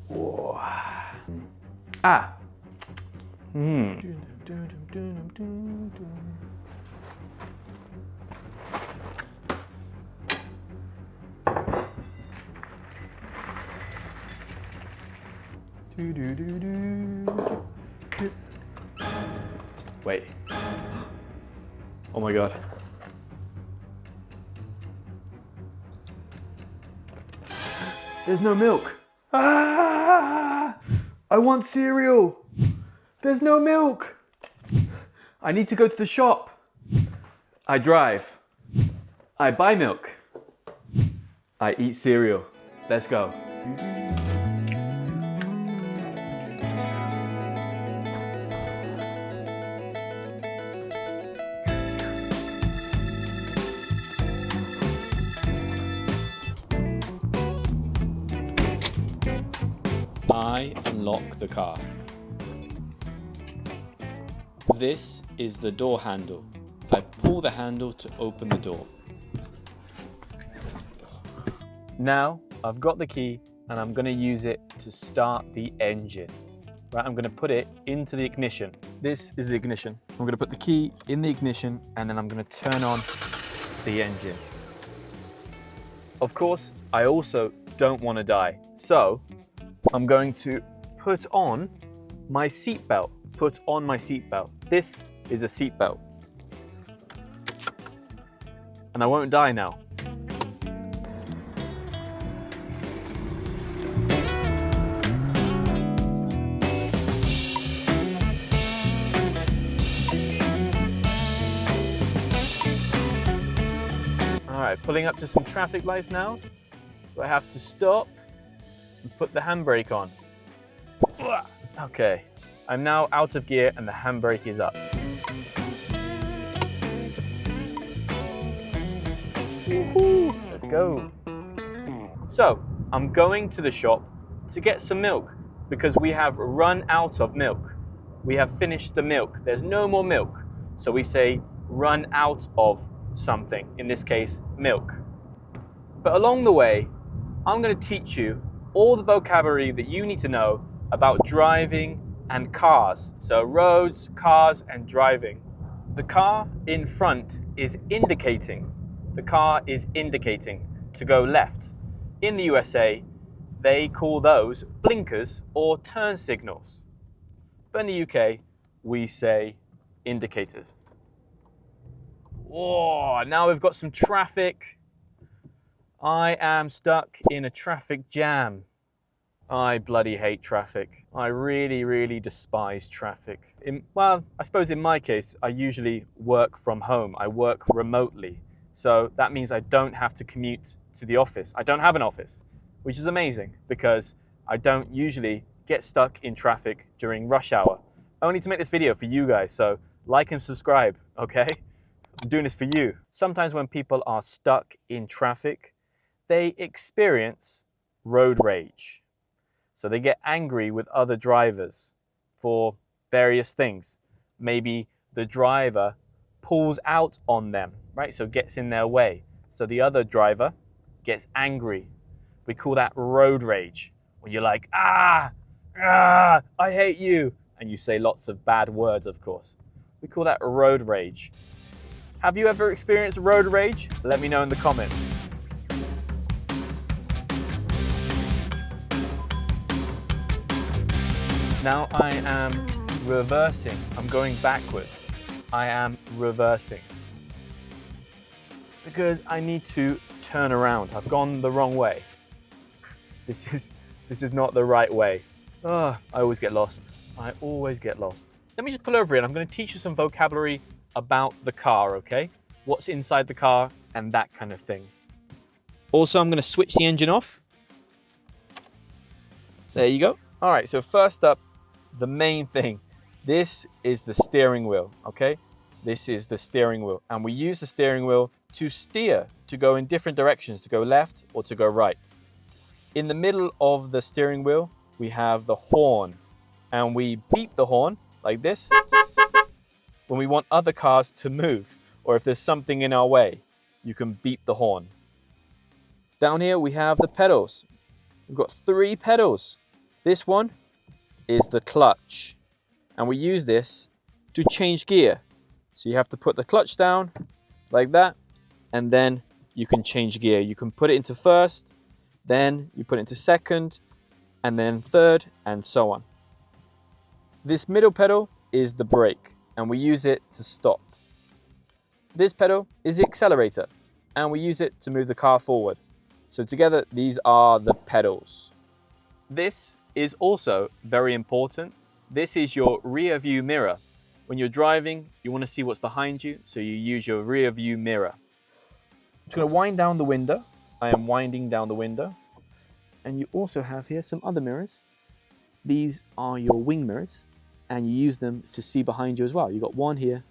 Whoa. Ah. Wait. Oh my God. There's no milk. Ah! I want cereal. There's no milk. I need to go to the shop. I drive. I buy milk. I eat cereal. Let's go. I unlock the car. This is the door handle. I pull the handle to open the door. Now I've got the key and I'm going to use it to start the engine. Right, I'm going to put it into the ignition. This is the ignition. I'm going to put the key in the ignition and then I'm going to turn on the engine. Of course, I also don't want to die. So I'm going to put on my seatbelt. Put on my seatbelt. This is a seatbelt. And I won't die now. All right, pulling up to some traffic lights now. So I have to stop and put the handbrake on. Okay, I'm now out of gear and the handbrake is up. Woohoo! Let's go. So, I'm going to the shop to get some milk because we have run out of milk. We have finished the milk. There's no more milk. So we say run out of something, in this case, milk. But along the way, I'm going to teach you all the vocabulary that you need to know about driving and cars. So roads, cars, and driving. The car in front is indicating. The car is indicating to go left. In the USA, they call those blinkers or turn signals. But in the UK, we say indicators. Oh, now we've got some traffic. I am stuck in a traffic jam. I bloody hate traffic. I really, really despise traffic. Well, I suppose in my case, I usually work from home. I work remotely. So that means I don't have to commute to the office. I don't have an office, which is amazing because I don't usually get stuck in traffic during rush hour. I need to make this video for you guys, so like and subscribe, okay? I'm doing this for you. Sometimes when people are stuck in traffic, they experience road rage. So they get angry with other drivers for various things. Maybe the driver pulls out on them, right? So gets in their way. So the other driver gets angry. We call that road rage. When you're like, I hate you. And you say lots of bad words, of course. We call that road rage. Have you ever experienced road rage? Let me know in the comments. Now I am reversing. I'm going backwards. I am reversing. Because I need to turn around. I've gone the wrong way. This is not the right way. Oh, I always get lost. I always get lost. Let me just pull over and I'm going to teach you some vocabulary about the car, okay? What's inside the car and that kind of thing. Also, I'm going to switch the engine off. There you go. All right, so first up, the main thing. This is the steering wheel, okay? This is the steering wheel. And we use the steering wheel to steer, to go in different directions, to go left or to go right. In the middle of the steering wheel, we have the horn. And we beep the horn like this when we want other cars to move, or if there's something in our way, you can beep the horn. Down here we have the pedals. we've got 3 pedals. This one is the clutch, and we use this to change gear. So you have to put the clutch down like that, and then you can change gear. You can put it into first, then you put it into second, and then third, and so on. This middle pedal is the brake, and we use it to stop. This pedal is the accelerator, and we use it to move the car forward. So together, these are the pedals. This is also very important. This is your rear view mirror. When you're driving, you want to see what's behind you, so you use your rear view mirror. I'm just going to wind down the window. I am winding down the window. And you also have here some other mirrors. These are your wing mirrors, and you use them to see behind you as well. You've got one here,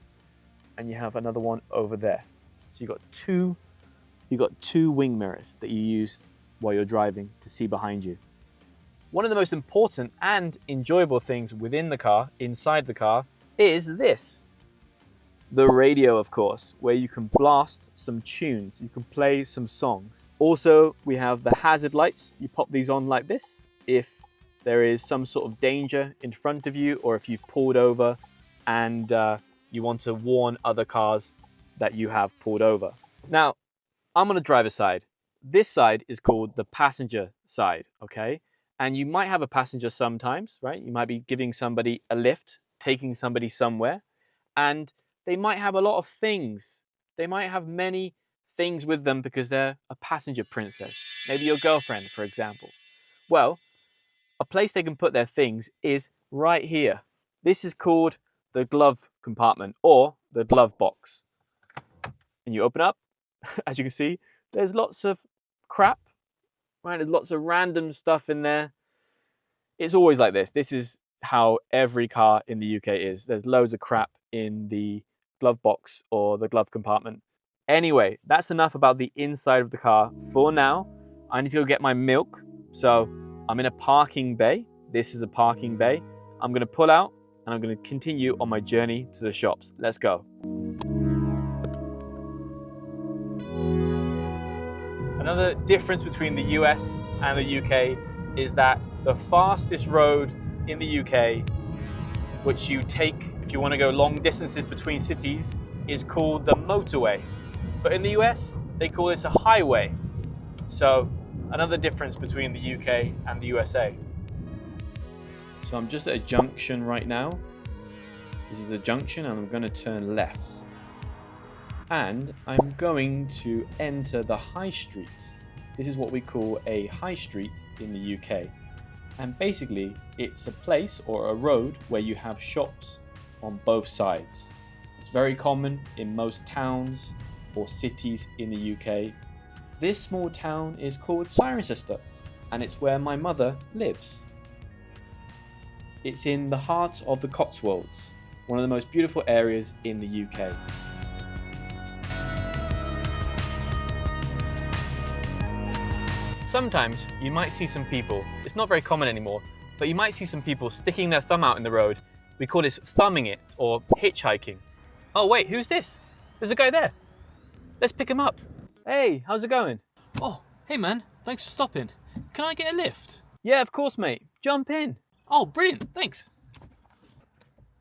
and you have another one over there. So you've got two wing mirrors that you use while you're driving to see behind you. One of the most important and enjoyable things within the car, inside the car, is this. The radio, of course, where you can blast some tunes, you can play some songs. Also, we have the hazard lights. You pop these on like this if there is some sort of danger in front of you, or if you've pulled over and you want to warn other cars that you have pulled over. Now, I'm on the driver's side. This side is called the passenger side, okay? And you might have a passenger sometimes, right? You might be giving somebody a lift, taking somebody somewhere, and they might have a lot of things. They might have many things with them because they're a passenger princess. Maybe your girlfriend, for example. Well, a place they can put their things is right here. This is called the glove compartment or the glove box. And you open up, as you can see, there's lots of crap, right? There's lots of random stuff in there. It's always like this. This is how every car in the UK is. There's loads of crap in the glove box or the glove compartment. Anyway, that's enough about the inside of the car for now. I need to go get my milk. So I'm in a parking bay. This is a parking bay. I'm going to pull out and I'm going to continue on my journey to the shops. Let's go. Another difference between the US and the UK is that the fastest road in the UK, which you take if you want to go long distances between cities, is called the motorway. But in the US, they call this a highway. So another difference between the UK and the USA. So I'm just at a junction right now. This is a junction and I'm going to turn left. And I'm going to enter the high street. This is what we call a high street in the UK. And basically, it's a place or a road where you have shops on both sides. It's very common in most towns or cities in the UK. This small town is called Cirencester, and it's where my mother lives. It's in the heart of the Cotswolds, one of the most beautiful areas in the UK. Sometimes you might see some people, it's not very common anymore, but you might see some people sticking their thumb out in the road. We call this thumbing it or hitchhiking. Oh wait, who's this? There's a guy there. Let's pick him up. Hey, how's it going? Oh, hey man, thanks for stopping. Can I get a lift? Yeah, of course, mate. Jump in. Oh, brilliant, thanks.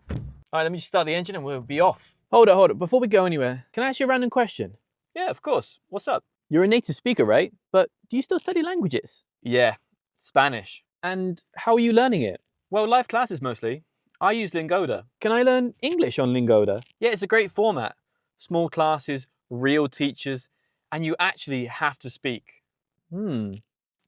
All right, let me just start the engine and we'll be off. Hold it. Before we go anywhere, can I ask you a random question? Yeah, of course. What's up? You're a native speaker, right? But do you still study languages? Yeah, Spanish. And how are you learning it? Well, live classes mostly. I use Lingoda. Can I learn English on Lingoda? Yeah, it's a great format. Small classes, real teachers, and you actually have to speak. Do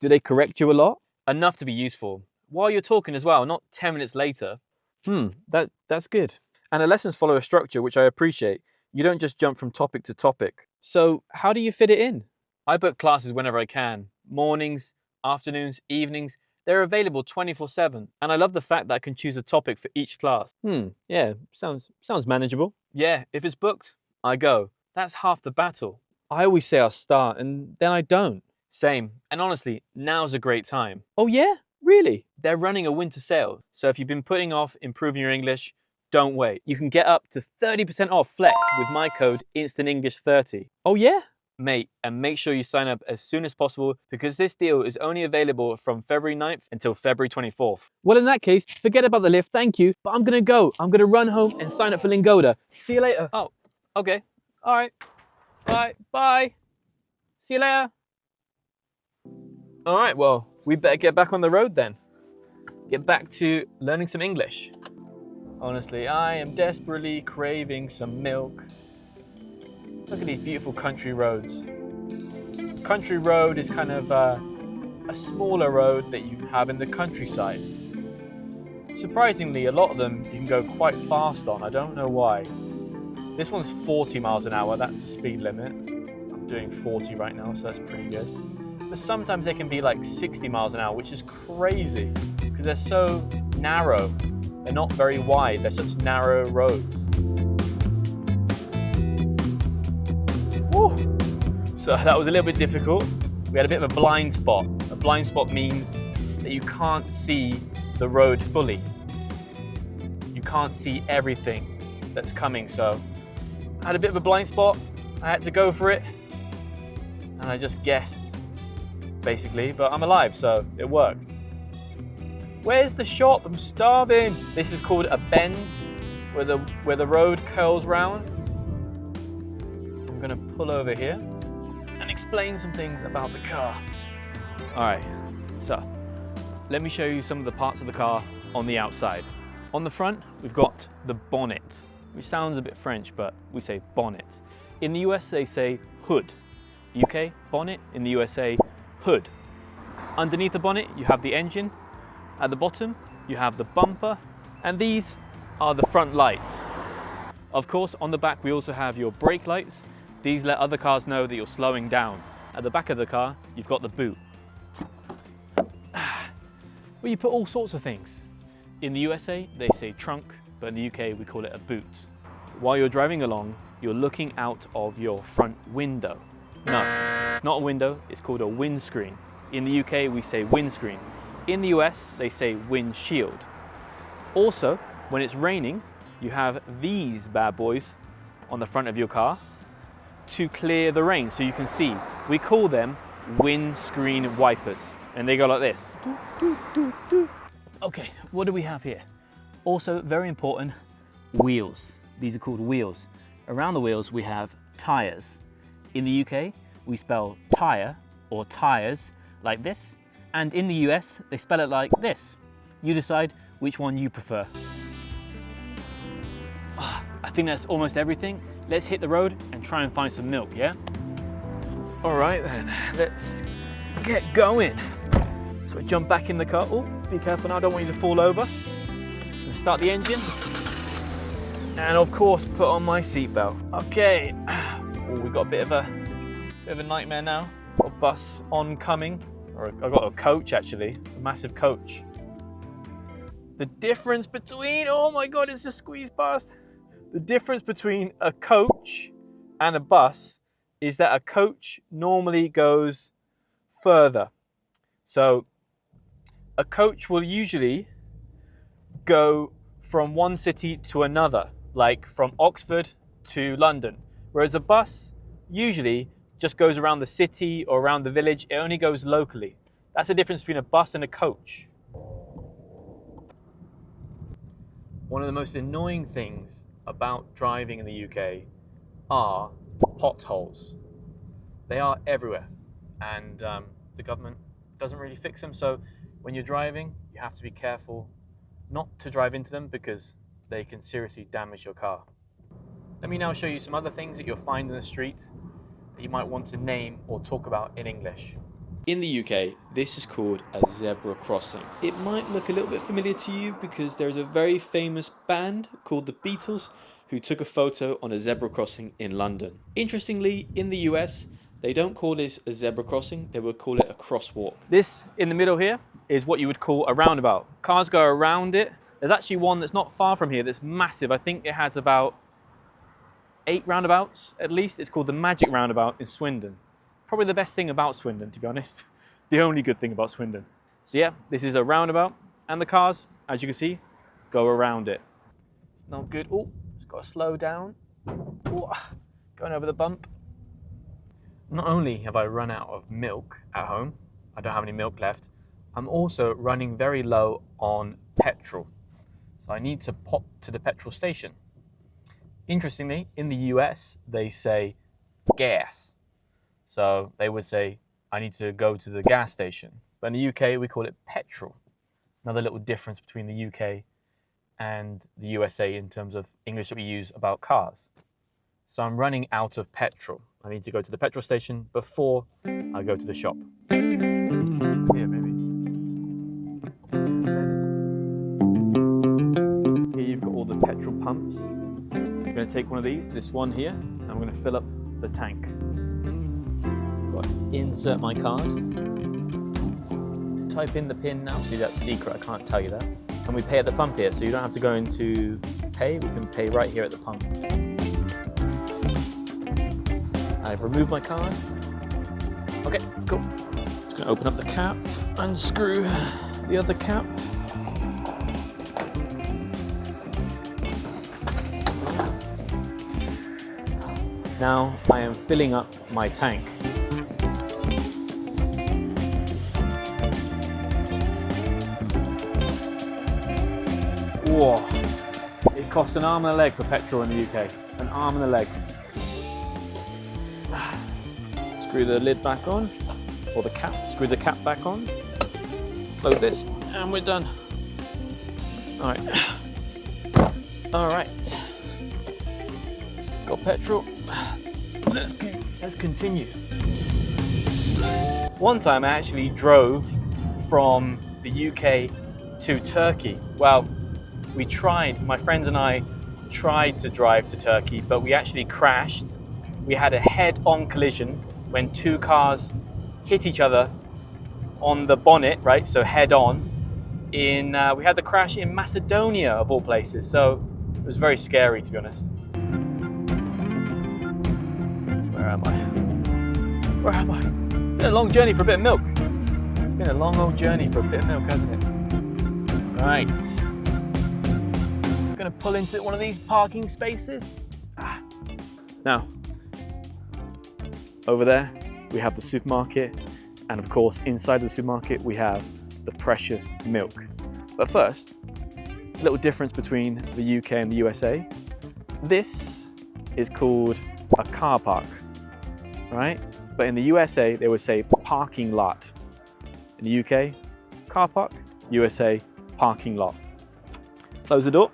they correct you a lot? Enough to be useful. While you're talking as well, not 10 minutes later. That's good. And the lessons follow a structure, which I appreciate. You don't just jump from topic to topic. So how do you fit it in? I book classes whenever I can. Mornings, afternoons, evenings. They're available 24/7. And I love the fact that I can choose a topic for each class. Yeah, sounds manageable. Yeah, if it's booked, I go. That's half the battle. I always say I'll start and then I don't. Same. And honestly, now's a great time. Oh yeah? Really? They're running a winter sale. So if you've been putting off improving your English, don't wait. You can get up to 30% off Flex with my code InstantEnglish30. Oh yeah? Mate, and make sure you sign up as soon as possible because this deal is only available from February 9th until February 24th. Well, in that case, forget about the lift, thank you, but I'm gonna go. I'm gonna run home and sign up for Lingoda. See you later. Oh, okay. All right. Bye. See you later. All right, well, we better get back on the road then. Get back to learning some English. Honestly, I am desperately craving some milk. Look at these beautiful country roads. Country road is kind of a smaller road that you have in the countryside. Surprisingly, a lot of them you can go quite fast on. I don't know why. This one's 40 miles an hour. That's the speed limit. I'm doing 40 right now, so that's pretty good. But sometimes they can be like 60 miles an hour, which is crazy because they're so narrow. They're not very wide. They're such narrow roads. Woo. So that was a little bit difficult. We had a bit of a blind spot. A blind spot means that you can't see the road fully. You can't see everything that's coming. So I had a bit of a blind spot. I had to go for it. And I just guessed, basically. But I'm alive, so it worked. Where's the shop? I'm starving. This is called a bend, where the road curls round. I'm gonna pull over here and explain some things about the car. All right, so let me show you some of the parts of the car on the outside. On the front, we've got the bonnet, which sounds a bit French, but we say bonnet. In the US, they say hood. UK, bonnet. In the USA, hood. Underneath the bonnet, you have the engine. At the bottom, you have the bumper, and these are the front lights. Of course, on the back, we also have your brake lights. These let other cars know that you're slowing down. At the back of the car, you've got the boot, where you put all sorts of things. In the USA, they say trunk, but in the UK, we call it a boot. While you're driving along, you're looking out of your front window. No, it's not a window, it's called a windscreen. In the UK, we say windscreen. In the US, they say windshield. Also, when it's raining, you have these bad boys on the front of your car to clear the rain so you can see. We call them windscreen wipers, and they go like this. Okay, what do we have here? Also, very important, wheels. These are called wheels. Around the wheels, we have tires. In the UK, we spell tire or tires like this. And in the US, they spell it like this. You decide which one you prefer. I think that's almost everything. Let's hit the road and try and find some milk, yeah? All right then, let's get going. So I jump back in the car. Oh, be careful now, I don't want you to fall over. Let's start the engine. And of course, put on my seatbelt. Okay, we've got a bit of a nightmare now. Got a bus oncoming. I've got a coach actually, a massive coach. The difference between, oh my God, it's just squeezed past. The difference between a coach and a bus is that a coach normally goes further. So a coach will usually go from one city to another, like from Oxford to London. Whereas a bus usually just goes around the city or around the village. It only goes locally. That's the difference between a bus and a coach. One of the most annoying things about driving in the UK are potholes. They are everywhere, and the government doesn't really fix them. So when you're driving, you have to be careful not to drive into them because they can seriously damage your car. Let me now show you some other things that you'll find in the street that you might want to name or talk about in English. In the UK, this is called a zebra crossing. It might look a little bit familiar to you because there's a very famous band called the Beatles who took a photo on a zebra crossing in London. Interestingly, in the US, they don't call this a zebra crossing, they would call it a crosswalk. This in the middle here is what you would call a roundabout. Cars go around it. There's actually one that's not far from here that's massive. I think it has about 8 roundabouts at least. It's called the Magic Roundabout in Swindon. Probably the best thing about Swindon, to be honest. The only good thing about Swindon. So yeah, this is a roundabout, and the cars, as you can see, go around it. It's not good. Oh, it's got to slow down. Ooh, going over the bump. Not only have I run out of milk at home, I don't have any milk left, I'm also running very low on petrol. So I need to pop to the petrol station. Interestingly, in the US, they say gas. So they would say, I need to go to the gas station. But in the UK, we call it petrol. Another little difference between the UK and the USA in terms of English that we use about cars. So I'm running out of petrol. I need to go to the petrol station before I go to the shop. Here, maybe. Here you've got all the petrol pumps. I'm going to take one of these, this one here, and I'm going to fill up the tank. Got to insert my card. Type in the PIN now. See, that's secret, I can't tell you that. And we pay at the pump here, so you don't have to go into pay, we can pay right here at the pump. I've removed my card. Okay, cool. Just gonna open up the cap, unscrew the other cap. Now I am filling up my tank. Whoa, it costs an arm and a leg for petrol in the UK. An arm and a leg. Screw the lid back on, or the cap, screw the cap back on. Close this, and we're done. All right. Got petrol. Let's continue. One time I actually drove from the UK to Turkey. Well, we tried, my friends and I tried to drive to Turkey, but we actually crashed. We had a head-on collision when two cars hit each other on the bonnet, right? So head-on. We had the crash in Macedonia, of all places. So it was very scary, to be honest. Where am I? Where am I? It's been a long journey for a bit of milk. It's been a long old journey for a bit of milk, hasn't it? Right. I'm gonna pull into one of these parking spaces. Now, over there, we have the supermarket. And of course, inside the supermarket, we have the precious milk. But first, a little difference between the UK and the USA. This is called a car park, right? But in the USA, they would say parking lot. In the UK, car park, USA, parking lot. Close the door,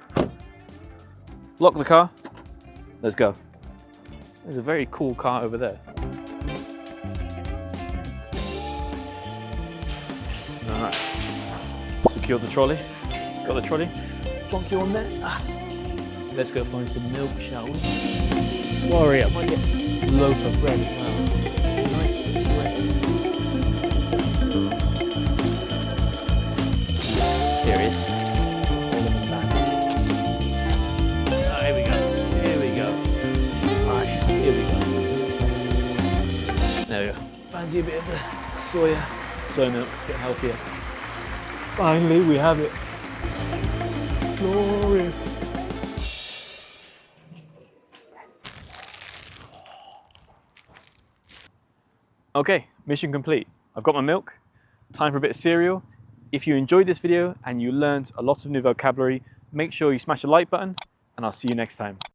lock the car, let's go. There's a very cool car over there. All right, secure the trolley. Got the trolley, plonk you on there. Let's go find some milk, shall we? Worry, I might get a loaf of bread as well. Nice bread. Here it is. Oh, here we go. Here we go. All right, here we go. There we go. Fancy a bit of the soy milk, get healthier. Finally, we have it. Glorious. Yes. Okay, mission complete. I've got my milk. Time for a bit of cereal. If you enjoyed this video and you learned a lot of new vocabulary, make sure you smash the like button, and I'll see you next time.